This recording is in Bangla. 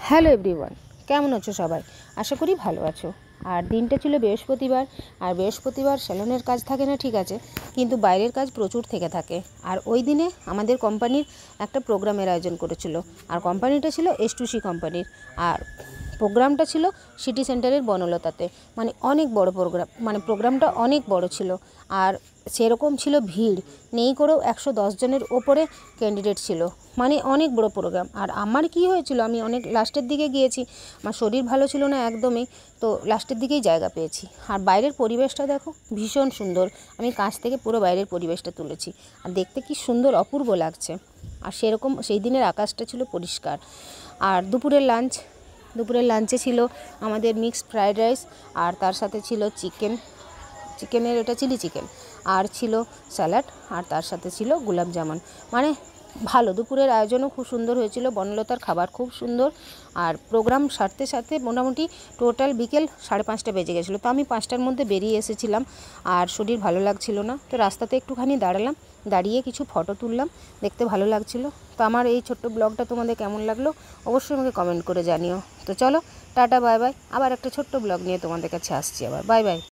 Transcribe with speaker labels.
Speaker 1: হ্যালো এভরিওয়ান, কেমন আছো সবাই? আশা করি ভালো আছো। আর দিনটা ছিল বৃহস্পতিবার। আর বৃহস্পতিবার স্যালনের কাজ থাকে না, ঠিক আছে, কিন্তু বাইরের কাজ প্রচুর থেকে থাকে। আর ওই দিনে আমাদের কোম্পানির একটা প্রোগ্রামের আয়োজন করেছিল। আর কোম্পানিটা ছিল S2C কোম্পানির। আর প্রোগ্রামটা ছিল সিটি সেন্টারের বনলতাতে। মানে অনেক বড় প্রোগ্রাম, মানে প্রোগ্রামটা অনেক বড় ছিল। আর সেরকম ছিল ভিড় নেই করেও 110 জনের ওপরে ক্যান্ডিডেট ছিল। মানে অনেক বড় প্রোগ্রাম। আর আমার কি হয়েছিল, আমি অনেক লাস্টের দিকে গিয়েছি, আমার শরীর ভালো ছিল না একদমই, তো লাস্টের দিকেই জায়গা পেয়েছি। আর বাইরের পরিবেশটা দেখো, ভীষণ সুন্দর। আমি কাছ থেকে পুরো বাইরের পরিবেশটা তুলেছি। আর দেখতে কি সুন্দর, অপূর্ব লাগছে। আর সেরকম সেই দিনের আকাশটা ছিল পরিষ্কার। আর দুপুরের লাঞ্চে ছিল আমাদের মিক্সড ফ্রায়েড রাইস, আর তার সাথে ছিল চিকেনের এটা চিলি চিকেন, আর ছিল স্যালাড, আর তার সাথে ছিল গোলাপ জামুন। মানে ভালো, দুপুরের আয়োজনও খুব সুন্দর হয়েছিল, বনলতার খাবার খুব সুন্দর। আর প্রোগ্রাম সারতে সারতে মোটামুটি টোটাল বিকেল 5:30 বেজে গেছিলো। তো আমি 5টার মধ্যে বেরিয়ে এসেছিলাম, আর শরীর ভালো লাগছিল না, তো রাস্তাতে একটুখানি দাঁড়িয়ে কিছু ফটো তুললাম, দেখতে ভালো লাগছিল। তো আমার এই ছোট্ট ব্লগটা তোমাদের কেমন লাগলো অবশ্যই আমাকে কমেন্ট করে জানিও। তো চলো, টাটা, বাই বাই। আবার একটা ছোট্ট ব্লগ নিয়ে তোমাদের কাছে আসছি আবার। Bye bye.